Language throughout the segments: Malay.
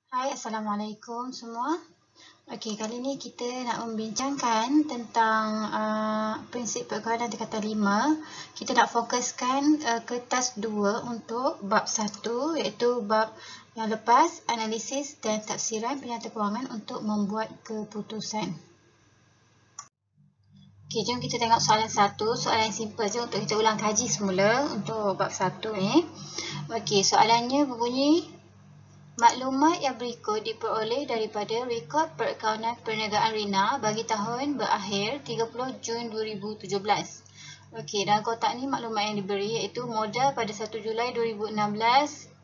Hai, Assalamualaikum semua. Okey, kali ni kita nak membincangkan tentang prinsip perkawalan tingkatan 5. Kita nak fokuskan kertas 2 untuk bab 1 iaitu bab yang lepas, analisis dan tafsiran penyata kewangan untuk membuat keputusan. Okey, jom kita tengok soalan 1. Soalan yang simple je untuk kita ulang kaji semula untuk bab 1 ni. Okey, soalannya berbunyi, maklumat yang berikut diperoleh daripada rekod perakanan perniagaan Rina bagi tahun berakhir 30 Jun 2017. Okey, dalam kotak ni maklumat yang diberi iaitu modal pada 1 Julai 2016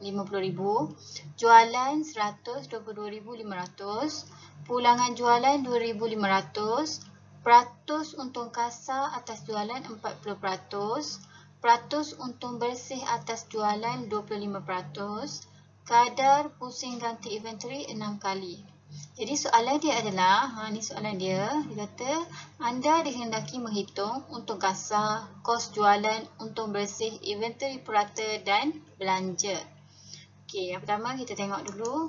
RM50,000, jualan RM122,500, pulangan jualan RM2,500, peratus untung kasar atas jualan 40%, peratus untung bersih atas jualan 25%, kadar pusing ganti inventory 6 kali. Jadi soalan dia adalah, ni soalan dia kata anda dihendaki menghitung untung kasar, kos jualan, untung bersih, inventory purata dan belanja. Okey, yang pertama kita tengok dulu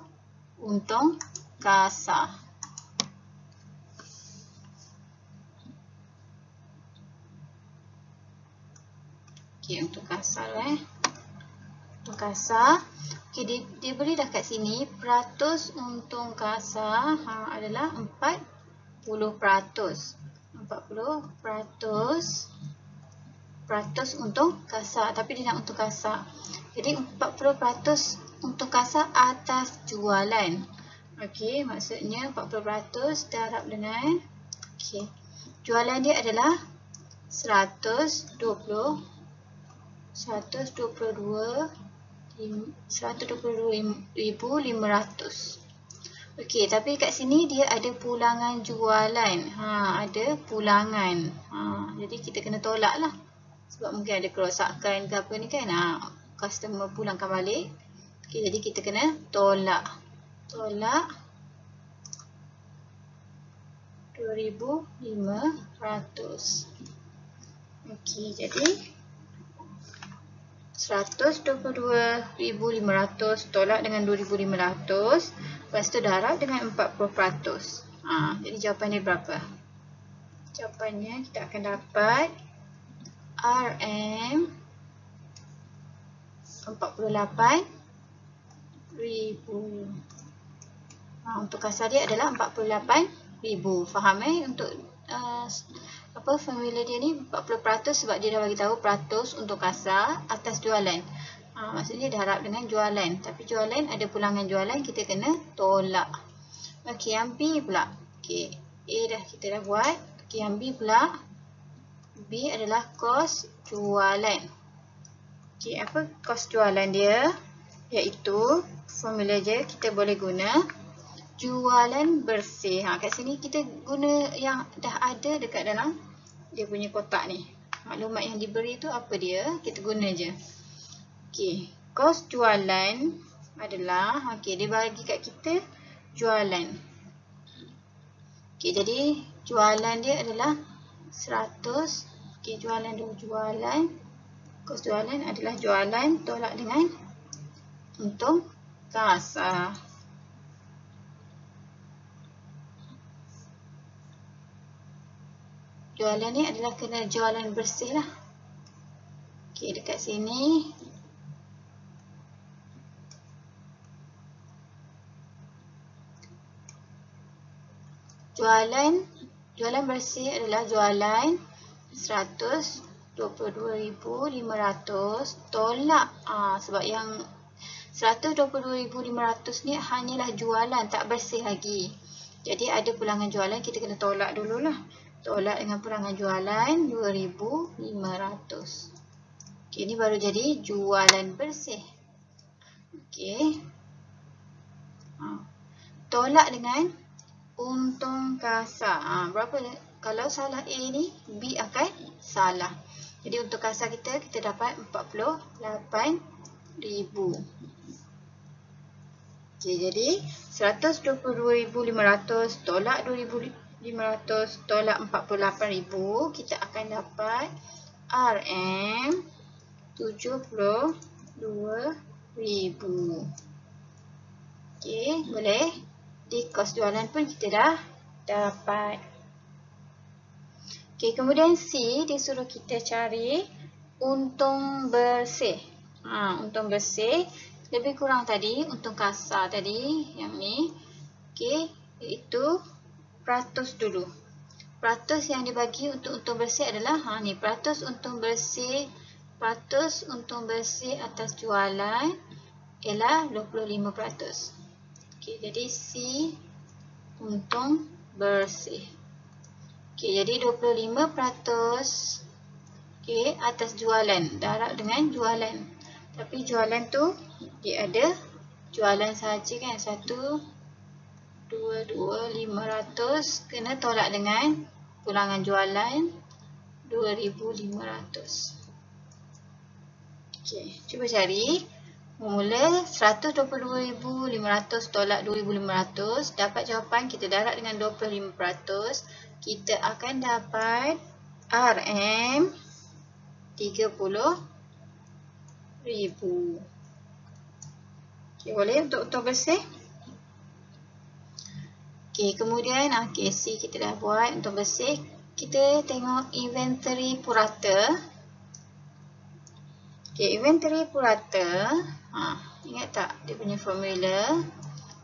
untung kasar. Okey, untung kasar untung kasar. Okey, dia beri dah kat sini peratus untung kasar adalah 40%. 40% untung kasar, tapi dia nak untung kasar. Jadi 40% untung kasar atas jualan. Okey, maksudnya 40% darab dengan jualan dia adalah 122,500. Okey, tapi kat sini dia ada pulangan jualan. Ada pulangan. Jadi kita kena tolak lah. Sebab mungkin ada kerosakan ke apa ni kan. Customer pulangkan balik. Okey, jadi kita kena tolak. Tolak 2,500. Okey, jadi 122,500 tolak dengan 2,500. Lepas tu darab dengan 40%. Jadi jawapannya berapa? Jawapannya kita akan dapat RM 48,000. Untuk kasar dia adalah 48,000. Faham untuk formula dia ni 40% sebab dia dah bagi tahu peratus untuk kasar atas jualan. Maksudnya darab dengan jualan. Tapi jualan ada pulangan jualan, kita kena tolak. Okey, yang B pula. Okey, A kita dah buat. Okey, yang B pula. B adalah kos jualan. Okey, apa kos jualan dia? Iaitu formula je kita boleh guna jualan bersih. Kat sini kita guna yang dah ada dekat dalam dia punya kotak ni. Maklumat yang diberi tu apa dia? Kita guna je. Okey, kos jualan adalah, dia bagi kat kita jualan. Okey, jadi jualan dia adalah 100. Okey, jualan dulu, jualan. Kos jualan adalah jualan tolak dengan untung kasar. Jualan ni adalah kena jualan bersih lah. Okey, dekat sini. Jualan bersih adalah jualan 122,500 tolak. Sebab yang 122,500 ni hanyalah jualan, tak bersih lagi. Jadi ada pulangan jualan, kita kena tolak dululah. Tolak dengan pulangan jualan 2,500. Okey, ni baru jadi jualan bersih. Okey. Tolak dengan untung kasar. Berapa? Kalau salah A ni, B akan salah. Jadi untung kasar kita dapat 48,000. Okey, jadi 122,500 tolak 2,500 tolak 48,000, kita akan dapat RM 72,000. Okey, boleh. Di kos jualan pun kita dah dapat. Okey, kemudian C disuruh kita cari untung bersih. Untung bersih lebih kurang tadi untung kasar tadi yang ni. Okey, iaitu peratus dulu. Peratus yang dibagi untuk untung bersih adalah ni peratus untung bersih. Peratus untung bersih atas jualan ialah 25%. Okey, jadi C untung bersih. Okey, jadi 25% okey atas jualan. Darab dengan jualan. Tapi jualan tu dia ada jualan sahaja kan. 1 2 500 kena tolak dengan pulangan jualan 2500. Okey, cuba cari. Mula 122,500 tolak 2,500 dapat jawapan kita darab dengan 25%. Kita akan dapat RM 30,000. Okey, boleh untuk untung bersih. Okey, kemudian C kita dah buat untung bersih. Kita tengok inventory purata. Okey, inventory purata. Ingat tak dia punya formula?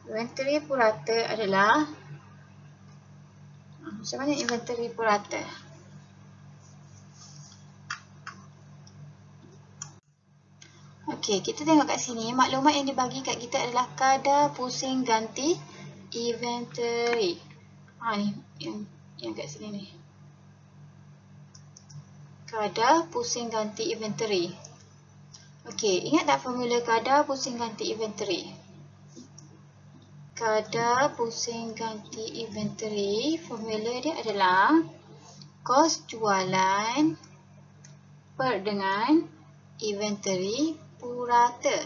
Inventory purata adalah macam mana inventory purata? Okey, kita tengok kat sini. Maklumat yang dibagi kat kita adalah kadar pusing ganti inventory. Ni yang kat sini ni. Kadar pusing ganti inventory. Okey, ingat tak formula kadar pusing ganti inventory? Kadar pusing ganti inventory, formula dia adalah kos jualan per dengan inventory purata.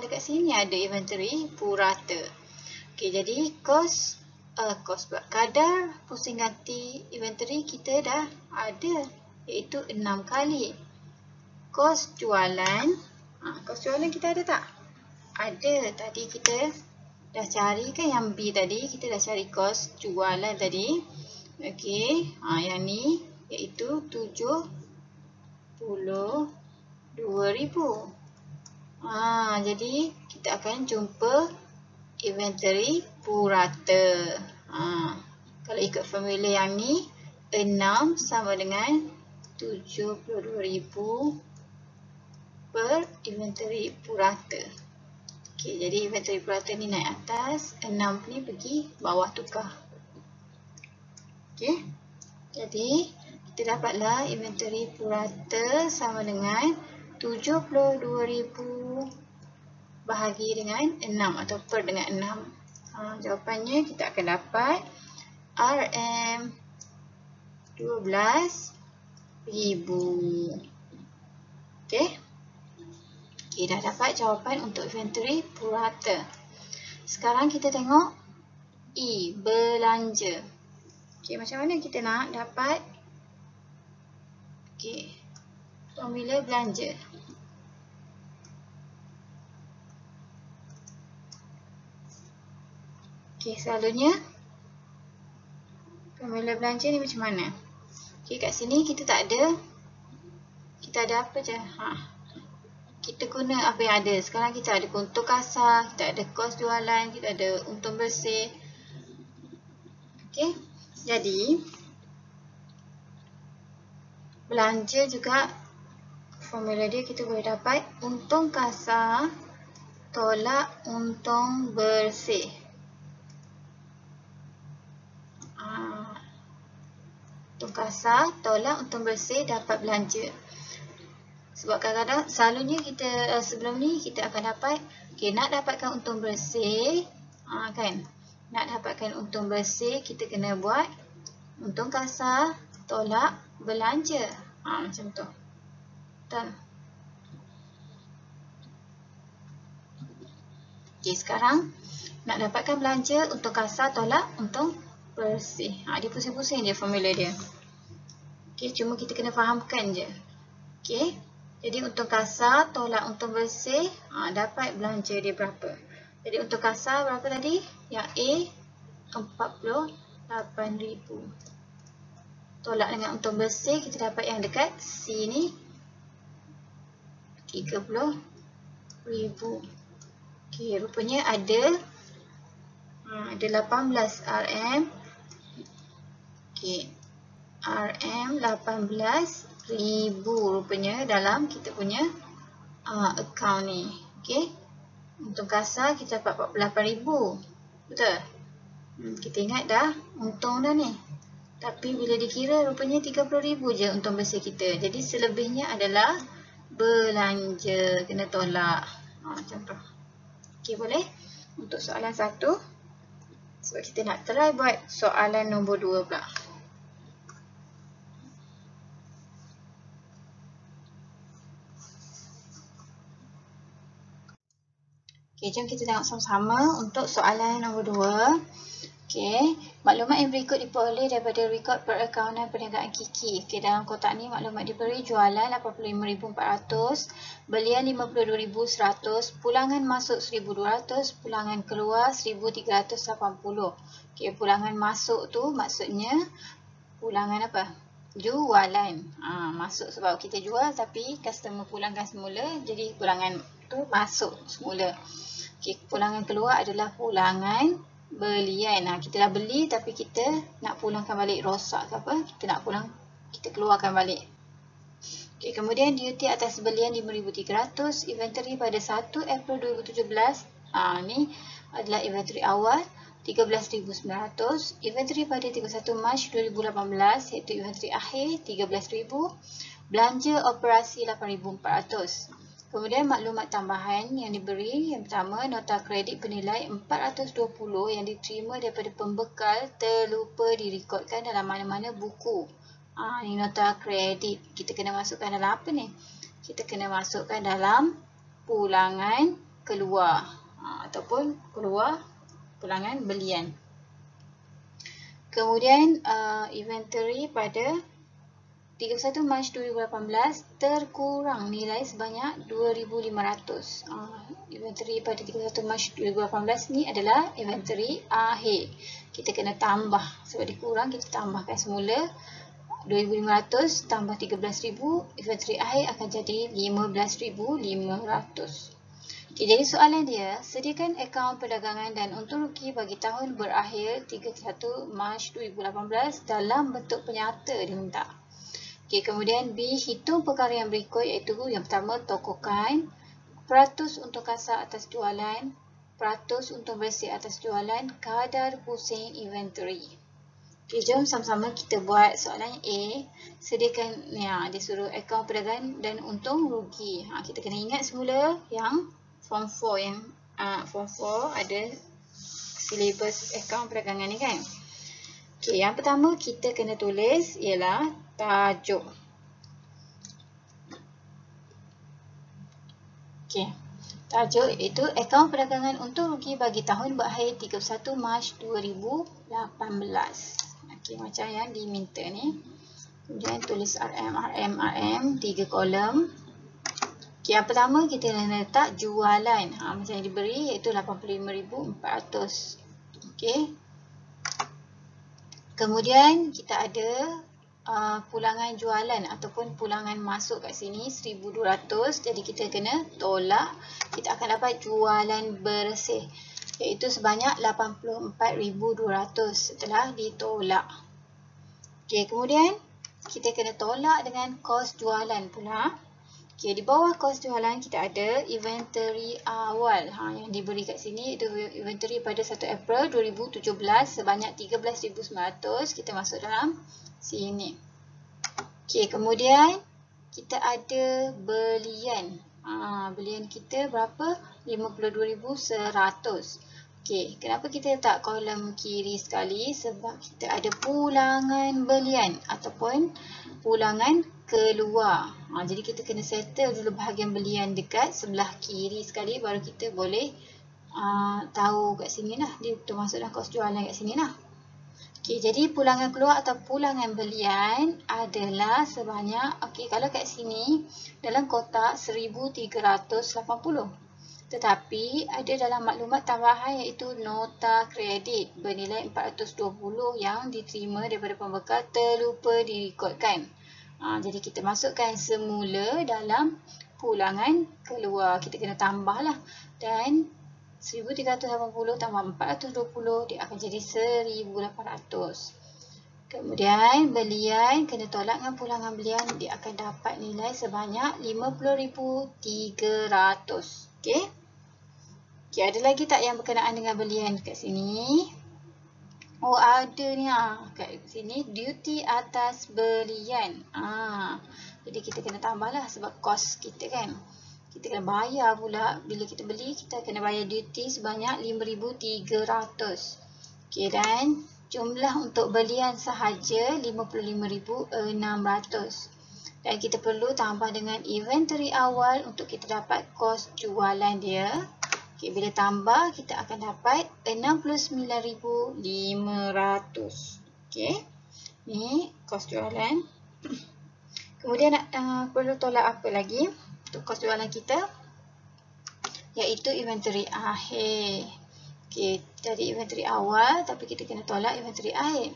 Dekat sini ada inventory purata. Okey, jadi kadar pusing ganti inventory kita dah ada, iaitu 6 kali. Kos jualan, kos jualan kita ada tak? Ada. Tadi kita dah cari kan yang B tadi, kita dah cari kos jualan tadi. Okey, yang ni iaitu 72,000. Jadi kita akan jumpa inventory purata. Kalau ikut formula yang ni, 6 sama dengan 72,000 per inventory purata. Okey, jadi inventory purata ni naik atas, 6 ni pergi bawah tukar. Okey, jadi kita dapatlah inventory purata sama dengan 72,000 bahagi dengan 6 atau per dengan 6. Jawapannya kita akan dapat RM 12,000. Okey. Okey, dah dapat jawapan untuk inventory purata. Sekarang kita tengok E, belanja. Okey, macam mana kita nak dapat formula belanja? Okey, selalunya formula belanja ni macam mana? Okey, kat sini kita tak ada. Kita ada apa je? Kita guna apa yang ada. Sekarang kita ada untung kasar, kita ada kos jualan, kita ada untung bersih. Okey. Jadi belanja juga formula dia kita boleh dapat untung kasar tolak untung bersih. Untung kasar tolak untung bersih dapat belanja. Sebab kadang-kadang selalunya kita sebelum ni kita akan dapat nak dapatkan untung bersih kan. Nak dapatkan untung bersih kita kena buat untung kasar tolak belanja. Macam tu. Betul. Okey, sekarang nak dapatkan belanja untung kasar tolak untung bersih. Dia pusing-pusing je formula dia. Okey, cuma kita kena fahamkan je. Okey. Jadi untung kasar tolak untung bersih, dapat belanja dia berapa? Jadi untuk kasar berapa tadi? Yang A 48,000. Tolak dengan untung bersih, kita dapat yang dekat C ni 30,000. Okey, rupanya ada 18 RM. Okey, RM 18,000 rupanya dalam kita punya account ni. Okey. Untuk kasar kita dapat 48,000. Betul? Kita ingat dah untung dah ni. Tapi bila dikira rupanya 30,000 je untung bersih kita. Jadi selebihnya adalah belanja, kena tolak. Macam tu. Okey, boleh? Untuk soalan 1. Sebab kita nak try buat soalan nombor 2 pula. Okey, jom kita tengok sama-sama untuk soalan nombor 2. Okey, maklumat yang berikut diperoleh daripada rekod perakaunan perniagaan Kiki. Okey, dalam kotak ni maklumat diberi jualan 85,400, belian 52,100, pulangan masuk 1,200, pulangan keluar 1,380. Okey, pulangan masuk tu maksudnya pulangan apa? Jualan. Masuk sebab kita jual tapi customer pulangkan semula, jadi pulangan tu masuk semula. Okey, pulangan keluar adalah pulangan belian. Kita dah beli tapi kita nak pulangkan balik, rosak ke apa, kita nak pulang, kita keluarkan balik. Okey, kemudian duty atas belian 5,300, inventory pada 1 April 2017. Ni adalah inventory awal 13,900, inventory pada 31 Mac 2018 iaitu inventory akhir 13,000, belanja operasi 8,400. Kemudian maklumat tambahan yang diberi, yang pertama, nota kredit bernilai 420 yang diterima daripada pembekal terlupa direkodkan dalam mana-mana buku. Ini nota kredit. Kita kena masukkan dalam apa ni? Kita kena masukkan dalam pulangan keluar ataupun keluar pulangan belian. Kemudian inventory pada 31 Mac 2018 terkurang nilai sebanyak 2,500. Inventory pada 31 Mac 2018 ni adalah inventory akhir. Kita kena tambah sebab dikurang, kita tambahkan semula 2,500 tambah 13,000, inventory akhir akan jadi 15,500. Okay, jadi soalan dia, sediakan akaun perdagangan dan untung rugi bagi tahun berakhir 31 Mac 2018 dalam bentuk penyata diminta. Okay, kemudian B, hitung perkara yang berikut iaitu yang pertama, tokokan, peratus untung kasar atas jualan, peratus untung bersih atas jualan, kadar pusing inventory. Okay, jom sama-sama kita buat soalan A. Sediakan, dia suruh akaun perdagangan dan untung rugi. Kita kena ingat semula yang form 4 yang form 4 ada silibus akaun perdagangan ni kan. Okay, yang pertama kita kena tulis ialah tajuk. Okay, tajuk iaitu akaun perdagangan untung rugi bagi tahun berakhir 31 Mac 2018. Okay, macam yang diminta ni. Kemudian tulis RM, 3 kolom. Okay, yang pertama kita kena letak jualan. Macam yang diberi iaitu 85,400. Okay. Kemudian kita ada pulangan jualan ataupun pulangan masuk kat sini 1,200. Jadi kita kena tolak. Kita akan dapat jualan bersih iaitu sebanyak 84,200 setelah ditolak. Okey, kemudian kita kena tolak dengan kos jualan pula. Okey, di bawah kos jualan kita ada inventory awal. Yang diberi kat sini itu inventory pada 1 April 2017 sebanyak 13,900. Kita masuk dalam sini. Okey, kemudian kita ada belian. Belian kita berapa? 52,100. Okey, kenapa kita letak kolom kiri sekali? Sebab kita ada pulangan belian ataupun pulangan keluar. Jadi kita kena settle dulu bahagian belian dekat sebelah kiri sekali baru kita boleh tahu kat sini lah. Dia termasuk dalam kos jualan kat sini lah. Okey, jadi pulangan keluar atau pulangan belian adalah sebanyak, okey, kalau kat sini dalam kotak 1,380. Tetapi ada dalam maklumat tambahan iaitu nota kredit bernilai 420 yang diterima daripada pembekal terlupa direkodkan. Jadi kita masukkan semula dalam pulangan keluar. Kita kena tambah lah. Dan 1380 tambah 420 dia akan jadi 1800. Kemudian belian kena tolak dengan pulangan belian, dia akan dapat nilai sebanyak 50,300. Okey. Okey, ada lagi tak yang berkenaan dengan belian kat sini? Oh, ada ni kat sini duty atas belian. Jadi kita kena tambahlah sebab kos kita kan. Kita kena bayar pula bila kita beli, kita kena bayar duty sebanyak 5,300. Okey, dan jumlah untuk belian sahaja 55,600. Dan kita perlu tambah dengan inventory awal untuk kita dapat kos jualan dia. Okey, bila tambah kita akan dapat 69,500. Okey. Ni kos jualan. Kemudian perlu tolak apa lagi untuk kos jualan kita? Iaitu inventory akhir. Okey, dari inventory awal tapi kita kena tolak inventory akhir.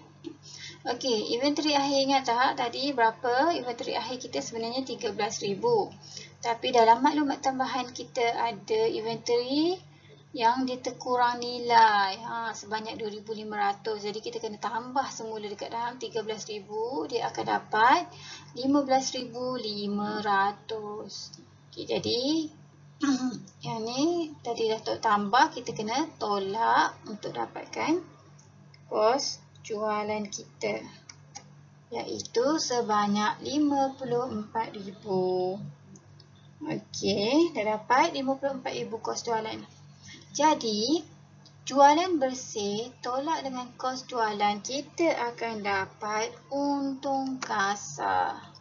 Okey, inventory akhir ingat tak tadi berapa? Inventory akhir kita sebenarnya 13,000. Tapi dalam maklumat tambahan kita ada inventory yang dia terkurang nilai sebanyak 2,500. Jadi kita kena tambah semula dekat dalam 13,000, dia akan dapat 15,500. Okey, jadi yang ni tadi dah tambah, kita kena tolak untuk dapatkan kos jualan kita, iaitu sebanyak 54,000. Okey, dah dapat 54,000 kos jualan. Jadi jualan bersih tolak dengan kos jualan, kita akan dapat untung kasar.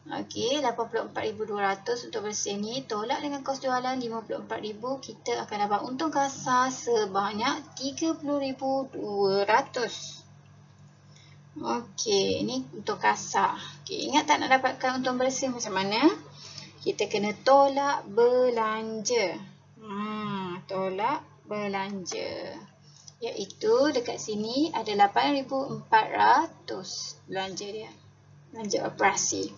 Okey, 84,200 untuk bersih ni tolak dengan kos jualan 54,000, kita akan dapat untung kasar sebanyak 30,200. Okey, ni untuk kasar. Okey, ingat tak nak dapatkan untung bersih macam mana? Kita kena tolak belanja. Tolak belanja. Iaitu dekat sini ada 8,400 belanja dia. Belanja operasi.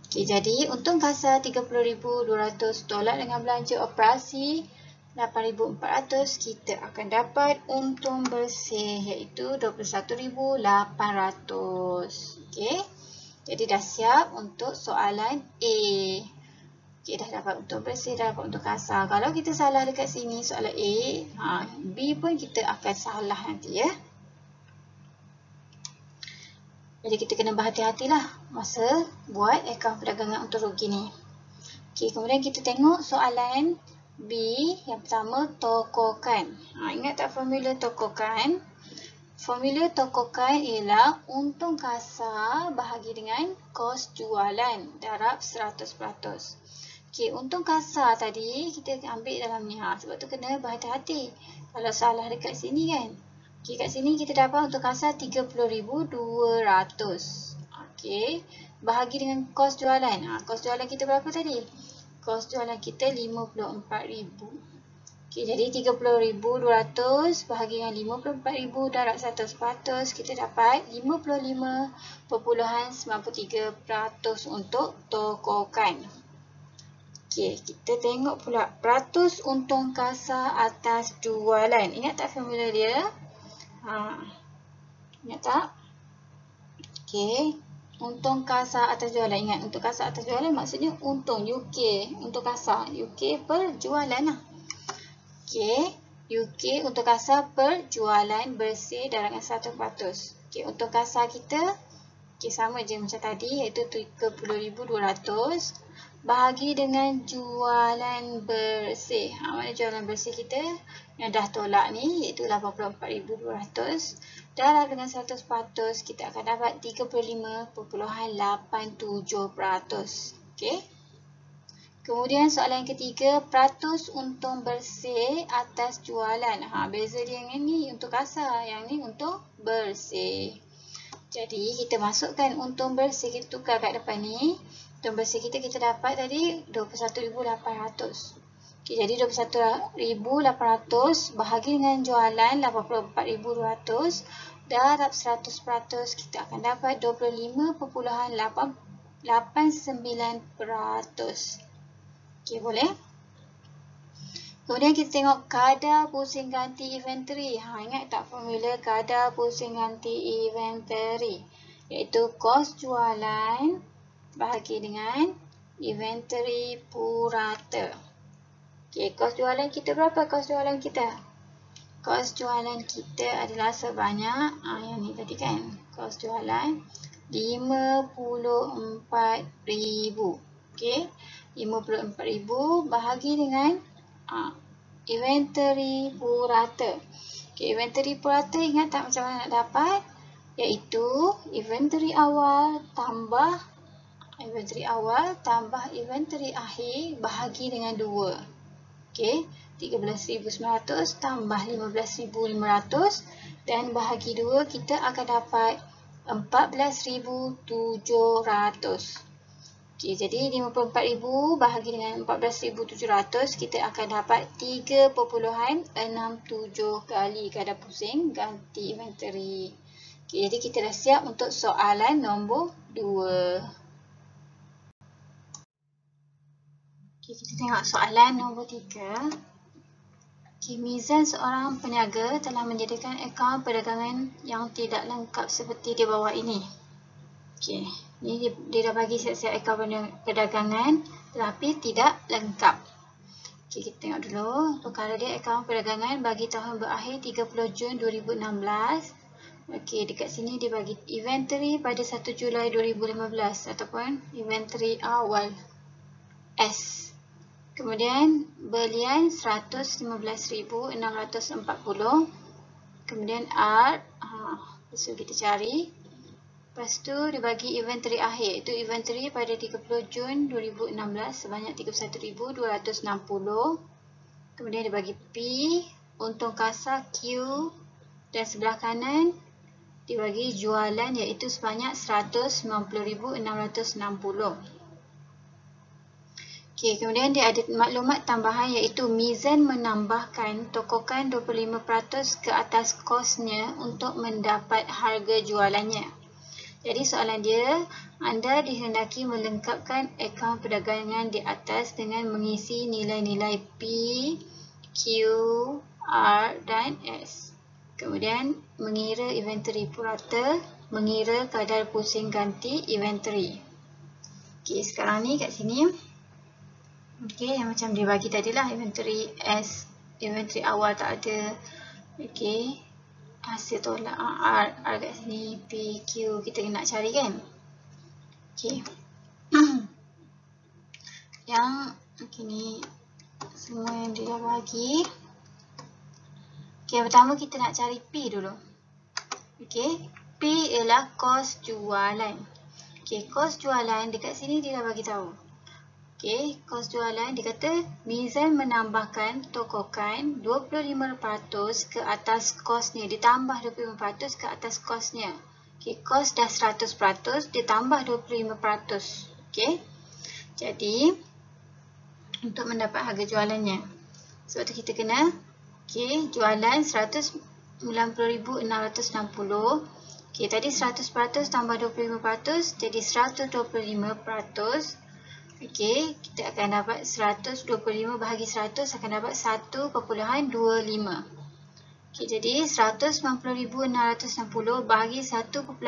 Okey, jadi untung kasar 30,200 tolak dengan belanja operasi 8,400, kita akan dapat untung bersih iaitu 21,800. Okey. Jadi dah siap untuk soalan A. Okey, dah dapat untung bersih, dah dapat untung kasar. Kalau kita salah dekat sini soalan A, B pun kita akan salah nanti ya. Jadi kita kena berhati-hatilah masa buat akaun perdagangan untung rugi ni. Okey, kemudian kita tengok soalan B yang pertama, tokokan. Ingat tak formula tokokan? Formula tokokan ialah untung kasar bahagi dengan kos jualan darab 100%. Okey, untung kasar tadi kita ambil dalam ni. Sebab tu kena berhati-hati kalau salah dekat sini kan. Okey, kat sini kita dapat untung kasar 30,200. Okey, bahagi dengan kos jualan. Kos jualan kita berapa tadi? Kos jualan kita 54,000. Okey, jadi 30,200 bahagi dengan 54,000 darab 100%, kita dapat 55.93% untuk tokokan. Okey, kita tengok pula peratus untung kasar atas jualan. Ingat tak formula dia? Ingat tak? Okey, untung kasar atas jualan. Ingat, untung kasar atas jualan maksudnya untung UK, untung kasar UK per jualan lah. Okey, UK untung kasar per jualan bersih darab 100%. Okey, untung kasar kita sama je macam tadi iaitu 30,200 bahagi dengan jualan bersih. Mana jualan bersih kita yang dah tolak ni iaitu 84,200 darab dengan 100%, kita akan dapat 35.87%. Okey. Kemudian soalan yang ketiga, peratus untung bersih atas jualan. Beza dia yang ni untung kasar, yang ni untung bersih. Jadi kita masukkan untung bersih, kita tukar kat depan ni. Untung bersih kita dapat tadi 21,800. Okay, jadi 21,800 bahagi dengan jualan 84,200 darab 100%, kita akan dapat 25.89%. Okay, boleh? Kemudian kita tengok kadar pusing ganti inventory. Ingat tak formula kadar pusing ganti inventory? Iaitu kos jualan bahagi dengan inventory purata. Okay, kos jualan kita berapa? Kos jualan kita adalah sebanyak, yang ni tadi kan, kos jualan 54,000. Okay, 54,000 bahagi dengan inventory purata. Okay, inventory purata ingat tak macam mana nak dapat? Iaitu inventory awal tambah inventory akhir bahagi dengan 2. Okay, 13,900 tambah 15,500 dan bahagi 2, kita akan dapat 14,700. Okay, jadi 54,000 bahagi dengan 14,700, kita akan dapat 3.67 kali kadar pusing ganti inventory. Okay, jadi kita dah siap untuk soalan nombor 2. Okay, kita tengok soalan nombor 3. Okay, Mizan seorang peniaga telah menjadikan akaun perdagangan yang tidak lengkap seperti di bawah ini. Okay, ni dia dah bagi siap-siap akaun perdagangan tetapi tidak lengkap. Okay, kita tengok dulu perkara dia. Akaun perdagangan bagi tahun berakhir 30 Jun 2016. Okay, dekat sini dia bagi inventory pada 1 Julai 2015 ataupun inventory awal S. Kemudian belian 115,640. Kemudian R, so kita cari. Lepas tu dia bagi inventory akhir, itu inventory pada 30 Jun 2016 sebanyak 31,260. Kemudian dia bagi P, untung kasa Q, dan sebelah kanan dia bagi jualan iaitu sebanyak 190,660. Okay, kemudian dia ada maklumat tambahan iaitu Mizan menambahkan tokokan 25% ke atas kosnya untuk mendapat harga jualannya. Jadi soalan dia, anda dihendaki melengkapkan akaun perdagangan di atas dengan mengisi nilai-nilai P, Q, R dan S. Kemudian mengira inventory purata, mengira kadar pusing ganti inventory. Okay, sekarang ni kat sini. Okay, yang macam dia bagi tadi lah, inventory S, inventory awal tak ada. Okay, hasil tolak R kat sini, P, Q, kita nak cari kan. Okay. Okay, ni semua yang dia dah bagi. Okay, pertama kita nak cari P dulu. Okay, P ialah kos jualan. Okay, kos jualan dekat sini dia dah bagi tahu. Okay, kos jualan dia kata Mizan menambahkan tokokan 25% ke atas kosnya, ditambah 25% ke atas kosnya. Okay, kos dah 100%, ditambah 25%. Okay, jadi untuk mendapat harga jualannya, sebab tu kita kena, okay, jualan 190,660. Okay, tadi 100% tambah 25% jadi 125%. Okey, kita akan dapat 125 bahagi 100 akan dapat 1.25. Okey, jadi 190,660 bahagi 1.25,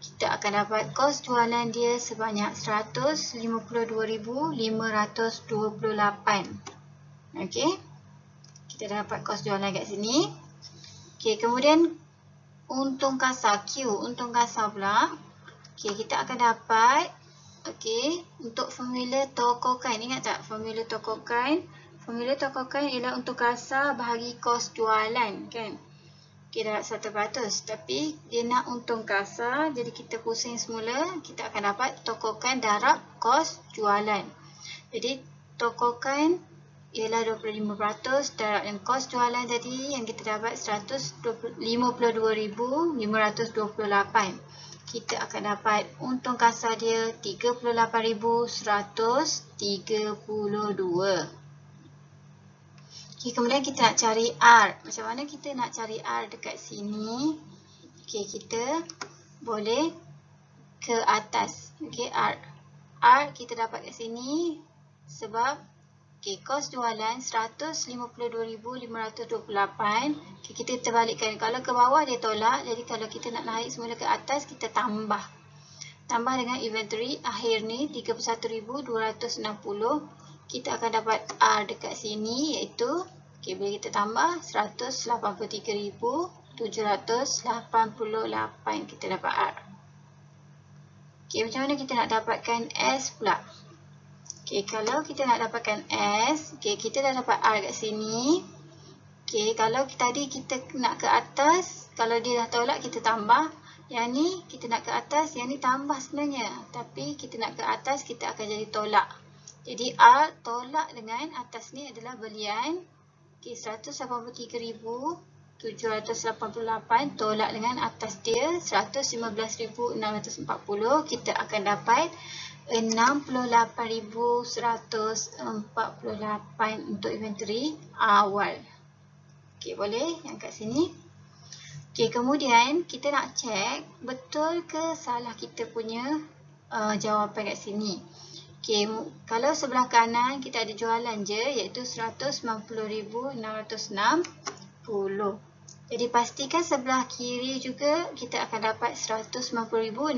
kita akan dapat kos jualan dia sebanyak 152,528. Okey, kita dapat kos jualan kat sini. Okey, kemudian untung kasar Q, untung kasar pula. Okey, kita akan dapat, okey, untuk formula tokokan, ingat tak formula tokokan? Formula tokokan ialah untung kasar bahagi kos jualan, kan? Okey, dah 100%, tapi dia nak untung kasar, jadi kita pusing semula, kita akan dapat tokokan darab kos jualan. Jadi tokokan ialah 25% darab yang kos jualan tadi yang kita dapat 152,528. Kita akan dapat untung kasar dia 38,132. Okay, kemudian kita nak cari R. Macam mana kita nak cari R dekat sini? Okay, kita boleh ke atas. Okay, R. R kita dapat kat sini sebab okay, kos jualan 152,528. Okay, kita terbalikkan. Kalau ke bawah dia tolak. Jadi kalau kita nak naik semula ke atas, kita tambah. Tambah dengan inventory akhir ni 31,260. Kita akan dapat R dekat sini iaitu okay, bila kita tambah 183,788 kita dapat R. Okay, macam mana kita nak dapatkan S pula? Okay, kalau kita nak dapatkan S, okay, kita dah dapat R kat sini. Okay, kalau tadi kita nak ke atas, kalau dia dah tolak kita tambah. Yang ni kita nak ke atas, yang ni tambah sebenarnya. Tapi kita nak ke atas, kita akan jadi tolak. Jadi R tolak dengan atas ni adalah belian. Okay, 183,788 tolak dengan atas dia 115,640. Kita akan dapat 68,148 untuk inventory awal. Okey, boleh yang kat sini. Okey, kemudian kita nak check betul ke salah kita punya jawapan kat sini. Okey, kalau sebelah kanan kita ada jualan je iaitu 190,660. Jadi pastikan sebelah kiri juga kita akan dapat 190,660.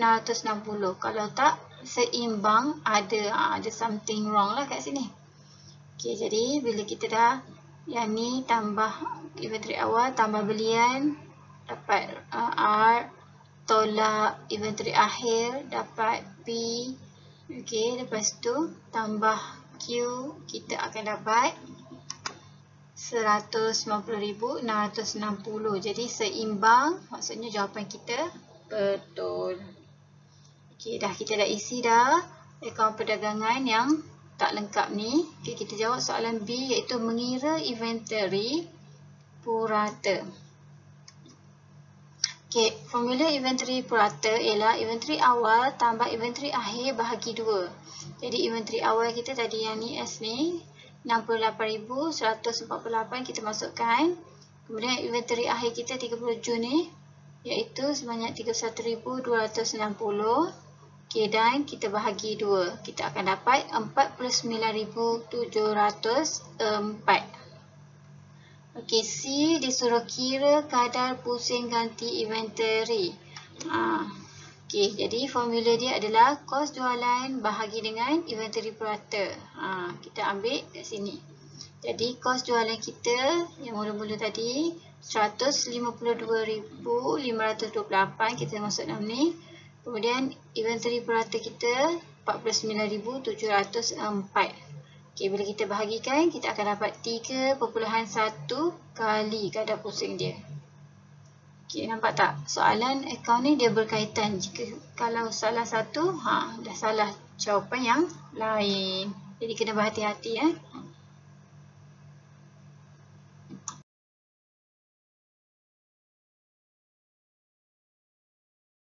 Kalau tak seimbang, ada something wrong lah kat sini. Okey, jadi bila kita dah yang ni tambah inventory awal, tambah belian, dapat R, tolak inventory akhir, dapat P. Okey, lepas tu tambah Q, kita akan dapat 190,660. Jadi seimbang, maksudnya jawapan kita betul. Okey, kita dah isi dah akaun perdagangan yang tak lengkap ni. Okey, kita jawab soalan B iaitu mengira inventory purata. Okey, formula inventory purata ialah inventory awal tambah inventory akhir bahagi 2. Jadi inventory awal kita tadi yang ni S ni 68,148 kita masukkan. Kemudian inventory akhir kita 30 Jun ni iaitu sebanyak 31,260. Okey, dan kita bahagi 2. Kita akan dapat 49,704. Okey, C disuruh kira kadar pusing ganti inventory. Okey, jadi formula dia adalah kos jualan bahagi dengan inventory purata. Kita ambil kat sini. Jadi kos jualan kita yang mula-mula tadi 152,528 kita masuk dalam ni. Kemudian inventory purata kita 49,704. Okey, bila kita bahagikan kita akan dapat 3.1 kali kadar pusing dia. Okey, nampak tak? Soalan akaun ni dia berkaitan. Kalau salah satu, dah salah jawapan yang lain. Jadi kena berhati-hati